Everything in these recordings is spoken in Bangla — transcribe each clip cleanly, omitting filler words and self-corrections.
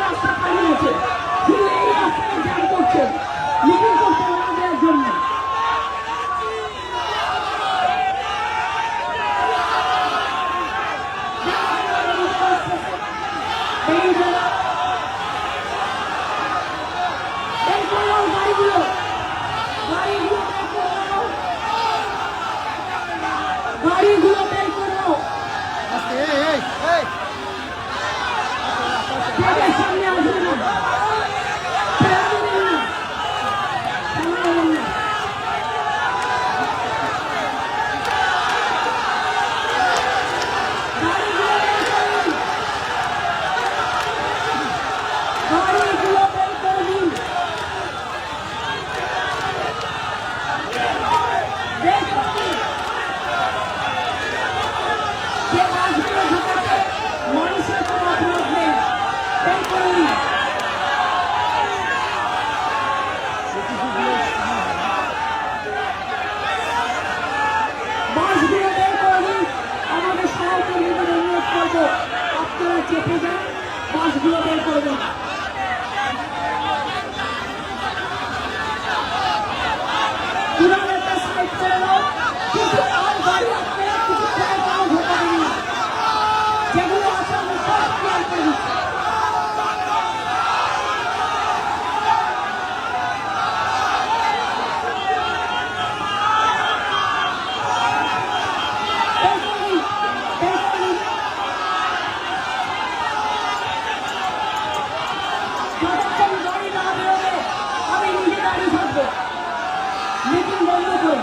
রাস্তা খালি আছে, শুধু এই রাস্তায় জ্যাম করছেন, মিটিং করছেন। চেপে যান, বাসগুলো বের করবেন। পুরানোটা সাইড করে দাও, কিন্তু আর গাড়ি আপনারা কিছু করে তাও ঢোকাবেন না। যেগুলো আছে আমি সব ক্লিয়ার করে দিচ্ছি। যতক্ষণ গাড়ি না বেরোবে আমি নিজে দাঁড়িয়ে থাকবো। মিটিং বন্ধ করে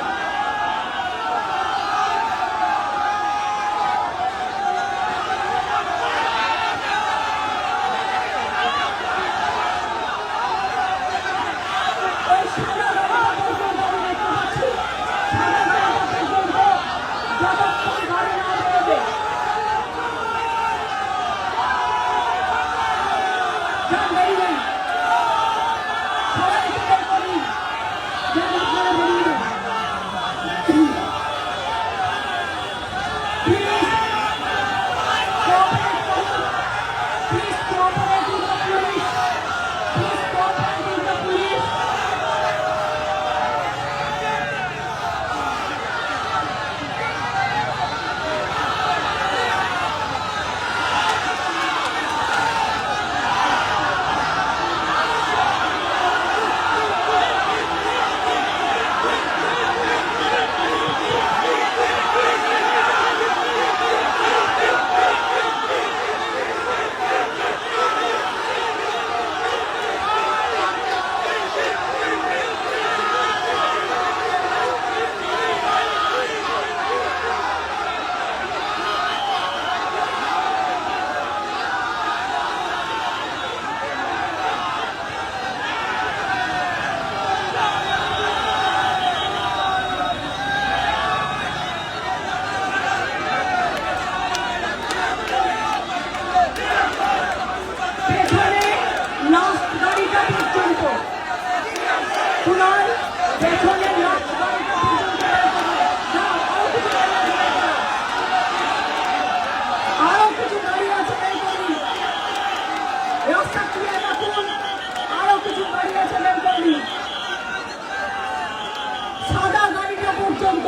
সাদা গাড়িটা পর্যন্ত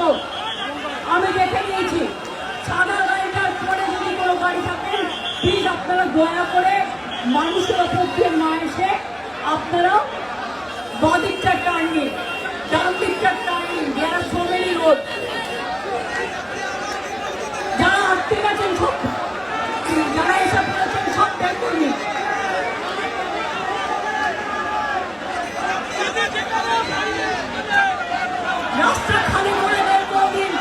আমি দেখে নিয়েছি। সাদা গাড়িটার পরে যদি কোনো গাড়ি থাকে প্লিজ আপনারা দয়া করে মানুষের ওপর দিয়ে না এসে আপনারা বাদিকটা টার্ন নিন, ডান দিকটা টার্ন নিন। যারা সোমেলি রোড যারা আটকে গেছেন সব, যারা এসব করেছেন সব ব্যাক করে নিন। রাস্তা খালি করে বের করে দিন।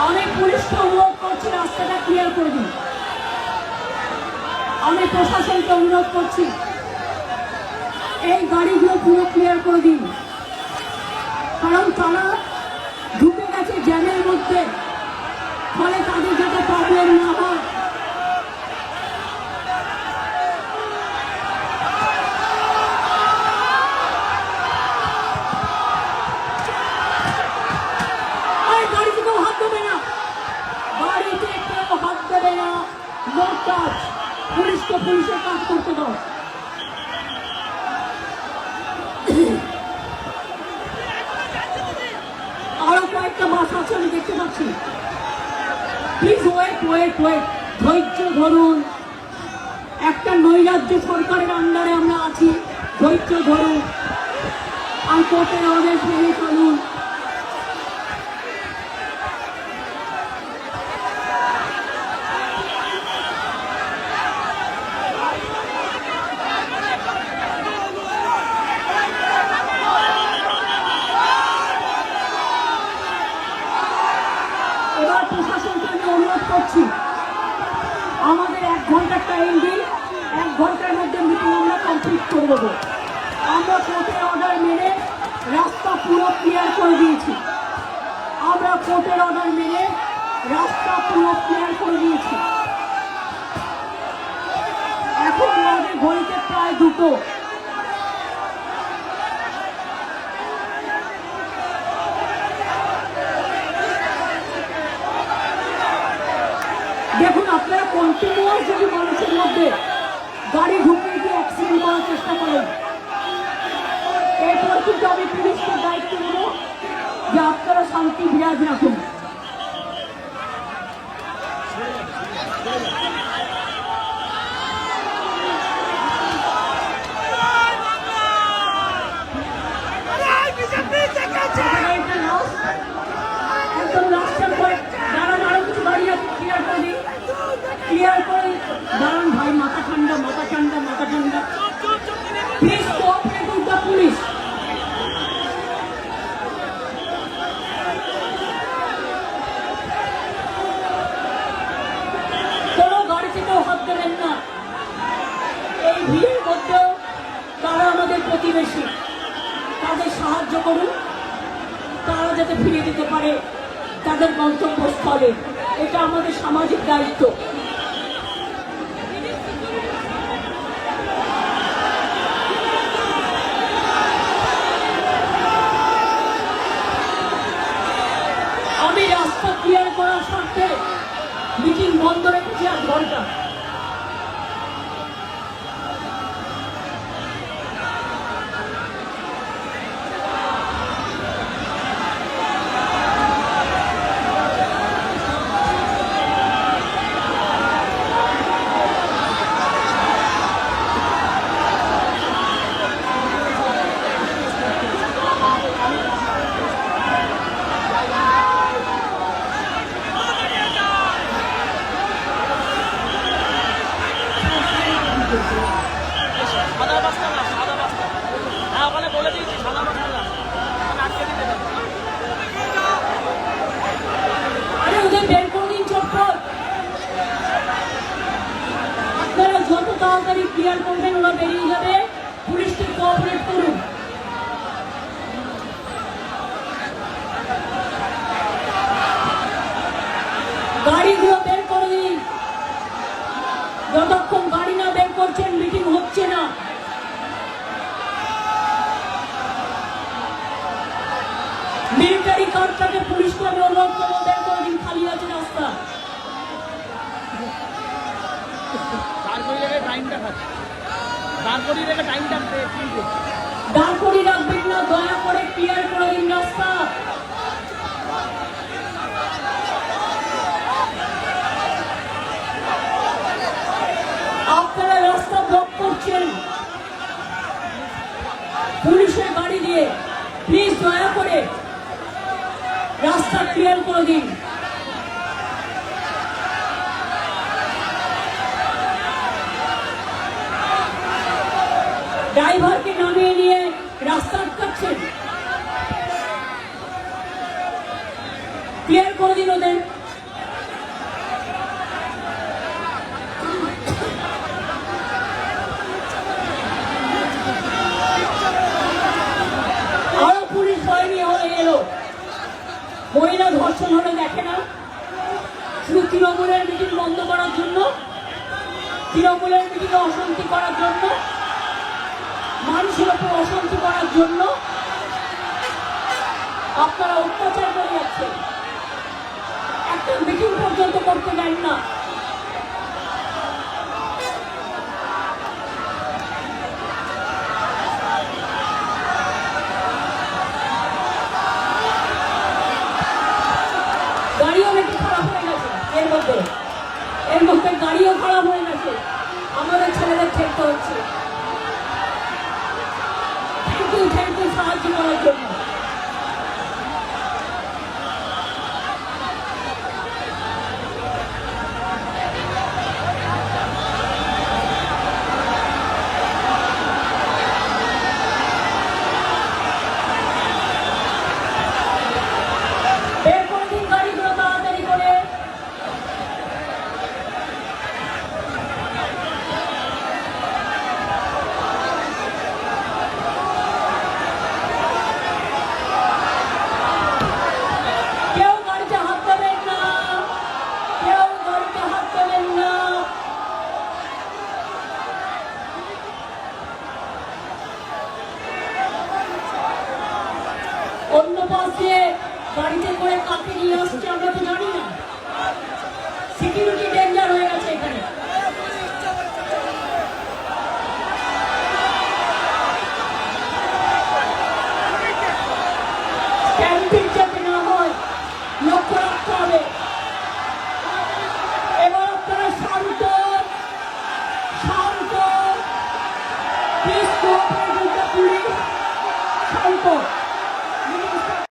আমি পুলিশকে অনুরোধ করছি রাস্তাটা ক্লিয়ার করে দিন। আমি প্রশাসনকে অনুরোধ করছি এই গাড়িগুলো পুরো ক্লিয়ার করে দিন, কারণ তারা ঢুকে গেছে জ্যামের মধ্যে, ফলে তাদের যাতে প্রবলেম না হয়। গাড়িতে কেউ হাত দেবে না, গাড়িতে কেউ হাত দেবে না। No touch. পুলিশকে পুলিশের কাজ করতে দাও। আরো কয়েকটা বাস আছে আমি দেখতে পাচ্ছি। প্লিজ ওয়েট ওয়েট ওয়েট, ধৈর্য ধরুন। একটা নৈরাজ্য সরকারের আন্ডারে আমরা আছি, ধৈর্য ধরুন আর কোর্টের আদেশ মেনে চলুন। এবার প্রশাসনকে আমি অনুরোধ করছি আমাদের 1 ঘন্টার টাইম দিন, 1 ঘন্টার মধ্যে মিটিং আমরা কমপ্লিট করে দেবো। আমরা কোর্টের অর্ডার মেনে রাস্তা পুরো ক্লিয়ার করে দিয়েছি। আমরা কোর্টের অর্ডার মেনে রাস্তা পুরো ক্লিয়ার করে দিয়েছি। এখন আমাদের ঘড়িতে প্রায় 2টো। দেখুন, আপনারা কন্টিনিউয়াস যদি মানুষের মধ্যে গাড়ি ঢুকিয়ে দিয়ে অ্যাক্সিডেন্ট করার চেষ্টা করেন, এরপর কিন্তু আমি পুলিশকে দায়িত্ব নেব যে আপনারা শান্তি বিরাজ রাখুন। একদম রাস্তার পরে দাঁড়ান, আরো কিছু গাড়ি আছে, ক্লিয়ার করে দিন, ক্লিয়ার করে দাঁড়ান ভাই। মাথা ঠান্ডা, মাথা ঠান্ডা, মাথা ঠান্ডা। Please cooperate with the police. কোনো গাড়ি থেকেও হাত দেবেন না। এই ভিড়ের মধ্যেও তারা আমাদের প্রতিবেশী, তাদের সাহায্য করুন, তারা যাতে ফিরে দিতে পারে তাদের গন্তব্যস্থলে। এটা আমাদের সামাজিক দায়িত্ব। আমি রাস্তা ক্লিয়ার করার স্বার্থে মিটিং বন্ধ রেখেছি 1 ঘন্টা। আরে ওদের বের করে দিন চটপট। আপনারা যত তাড়াতাড়ি ক্লিয়ার করবেন ওরা বেরিয়ে যাবে। পুলিশকে কোঅপারেট করুন। গাড়িগুলো বের করে দিন। যতক্ষণ গাড়ি না বের করছেন মিটিং হচ্ছে না। মিলিটারি কারটাকে পুলিশকে আমি অনুরোধ করবো, বের করে দিন, খালি আছে রাস্তা। দাঁড় করিয়ে রাখবেন না, দয়া করে ক্লিয়ার করে দিন রাস্তা। আপনারা রাস্তা ব্লক করছেন পুলিশের গাড়ি দিয়ে। প্লিজ দয়া করে রাস্তা ক্লিয়ার করে দিন। ড্রাইভারকে নামিয়ে নিয়ে রাস্তা আটকাচ্ছেন। ক্লিয়ার করে দিন ওদের। আরো পুলিশ বাহিনী হয়ে এলো। মহিলা ধর্ষণ হলে দেখে না, শুধু তৃণমূলের মিটিং বন্ধ করার জন্য, তৃণমূলের মিটিংয়ে অশান্তি করার জন্য, মানুষের উপর অশান্তি করার জন্য আপনারা অত্যাচার করে যাচ্ছেন। একটা মিটিং পর্যন্ত করতে দেন না। গাড়িও নাকি খারাপ হয়ে গেছে এর মধ্যে গাড়িও খারাপ হয়ে গেছে। আমাদের ছেলেদের ঠেকতে হচ্ছে। থ্যাংক ইউ সাহায্য করার জন্য। সিকিউরিটি